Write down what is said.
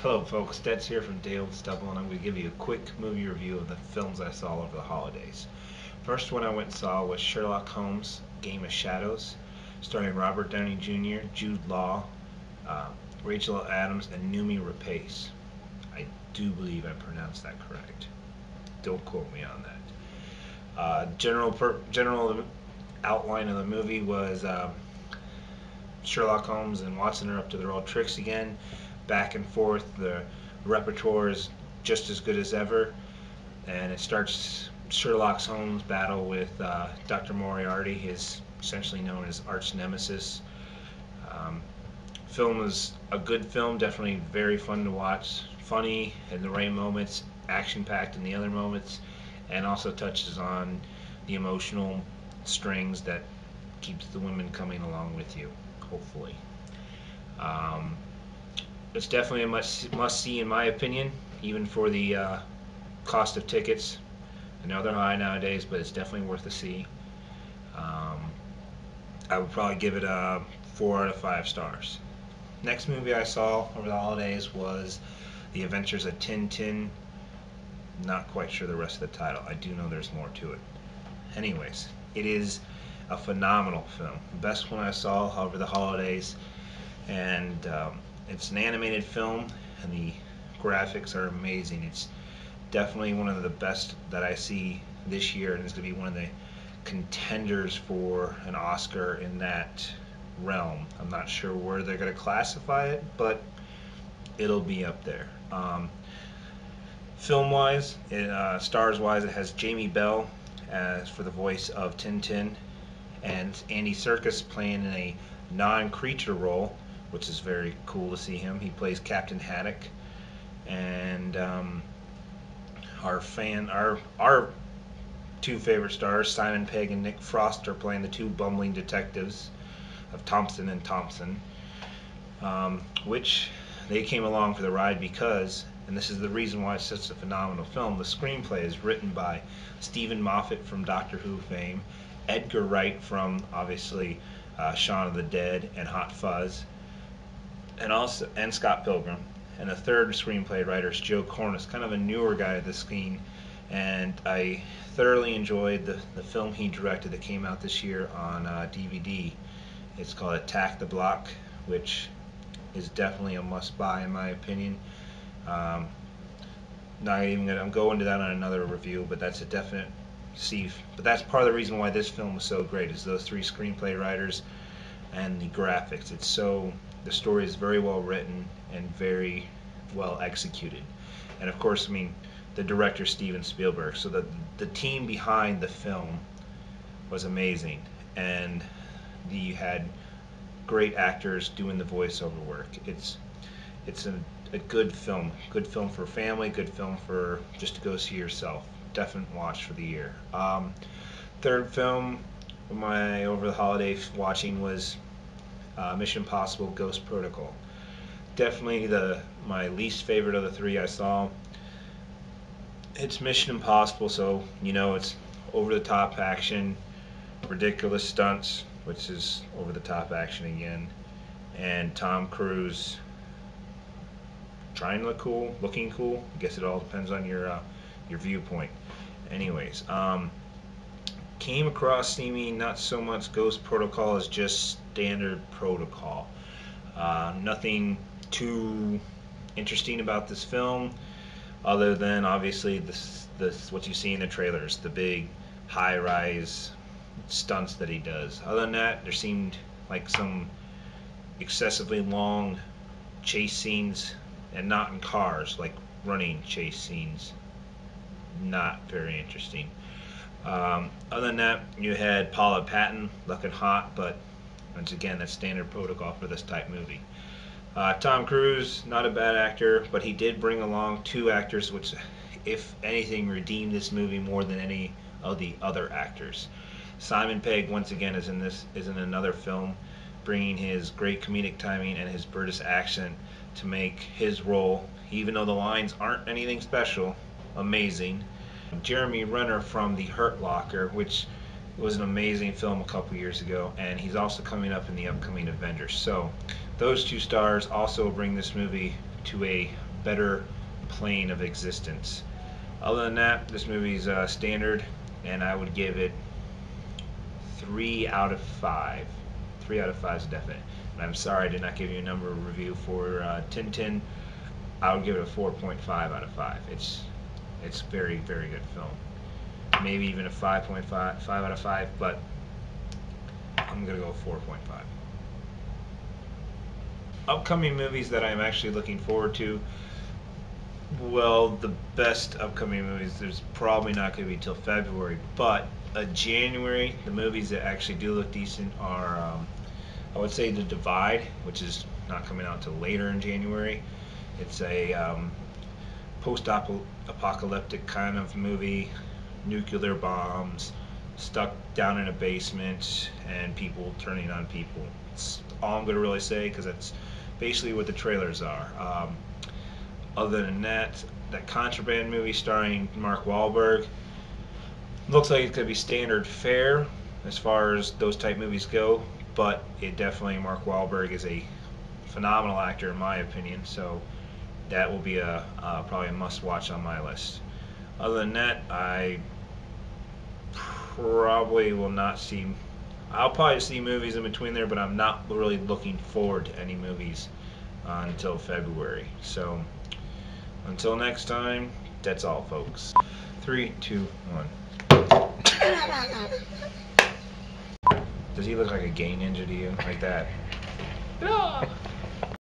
Hello folks, Detz here from Day Old Stubble, and I'm going to give you a quick movie review of the films I saw over the holidays. First one I went and saw was Sherlock Holmes, Game of Shadows, starring Robert Downey Jr., Jude Law, Rachel Adams, and Noomi Rapace. I do believe I pronounced that correct. Don't quote me on that. General outline of the movie was Sherlock Holmes and Watson are up to their old tricks again, back and forth. The repertoire is just as good as ever, and it starts Sherlock Holmes' battle with Dr. Moriarty, his essentially known as arch nemesis. Film is a good film, definitely very fun to watch, funny in the right moments, action-packed in the other moments, and also touches on the emotional strings that keeps the women coming along with you, hopefully. It's definitely a must-see in my opinion, even for the cost of tickets. I know they're high nowadays, but it's definitely worth a see. I would probably give it a 4 out of 5 stars. Next movie I saw over the holidays was The Adventures of Tintin. Not quite sure the rest of the title. I do know there's more to it. Anyways, it is a phenomenal film. The best one I saw over the holidays, and it's an animated film, and the graphics are amazing. It's definitely one of the best that I see this year, and it's going to be one of the contenders for an Oscar in that realm. I'm not sure where they're going to classify it, but it'll be up there. Film-wise, stars-wise, it has Jamie Bell as for the voice of Tintin, and Andy Serkis playing in a non-creature role, which is very cool to see him. He plays Captain Haddock, and our two favorite stars, Simon Pegg and Nick Frost, are playing the two bumbling detectives of Thompson and Thompson, which they came along for the ride because, and this is the reason why it's such a phenomenal film, the screenplay is written by Stephen Moffat from Doctor Who fame, Edgar Wright from obviously Shaun of the Dead and Hot Fuzz, and Scott Pilgrim, and the third screenplay writer is Joe Cornish, kind of a newer guy to the scene, and I thoroughly enjoyed the film he directed that came out this year on DVD. It's called Attack the Block, which is definitely a must-buy in my opinion. Not even gonna go into that on another review, but that's a definite see. But that's part of the reason why this film was so great, is those three screenplay writers and the graphics. The story is very well written and very well executed, and of course, I mean, the director Steven Spielberg. So the team behind the film was amazing, and you had great actors doing the voiceover work. It's a good film for family, good film for just to go see yourself. Definite watch for the year. Third film my over the holiday watching was Mission Impossible: Ghost Protocol. Definitely my least favorite of the three I saw. It's Mission Impossible, so you know it's over the top action, ridiculous stunts, which is over the top action again, and Tom Cruise trying to look cool, looking cool. I guess it all depends on your viewpoint. Anyways, came across seeming not so much Ghost Protocol as just standard protocol. Nothing too interesting about this film, other than obviously this what you see in the trailers, the big high-rise stunts that he does. Other than that, there seemed like some excessively long chase scenes, and not in cars, like running chase scenes. Not very interesting. Other than that, you had Paula Patton looking hot, but once again, that's standard protocol for this type movie. Tom Cruise, not a bad actor, but he did bring along two actors which, if anything, redeemed this movie more than any of the other actors. Simon Pegg, once again, is in another film, bringing his great comedic timing and his British accent to make his role, even though the lines aren't anything special, amazing. Jeremy Renner from The Hurt Locker, which was an amazing film a couple years ago, and he's also coming up in the upcoming Avengers. So those two stars also bring this movie to a better plane of existence. Other than that, this movie's standard, and I would give it 3 out of 5. 3 out of 5 is definite. And I'm sorry I did not give you a number review for Tintin. I would give it a 4.5 out of 5. It's very, very good film. Maybe even a 5.5 out of 5, but I'm gonna go 4.5. Upcoming movies that I'm actually looking forward to. Well, the best upcoming movies, there's probably not going to be till February, but January, the movies that actually do look decent are, I would say, The Divide, which is not coming out till later in January. It's a post-apocalyptic kind of movie, nuclear bombs, stuck down in a basement, and people turning on people. It's all I'm going to really say, because that's basically what the trailers are. Other than that, that Contraband movie starring Mark Wahlberg looks like it could be standard fare as far as those type movies go, but it definitely, Mark Wahlberg is a phenomenal actor in my opinion, so that will be probably a must-watch on my list. Other than that, I probably will not see. I'll probably see movies in between there, but I'm not really looking forward to any movies until February. So until next time, that's all, folks. 3, 2, 1. Does he look like a gay ninja to you? Like that?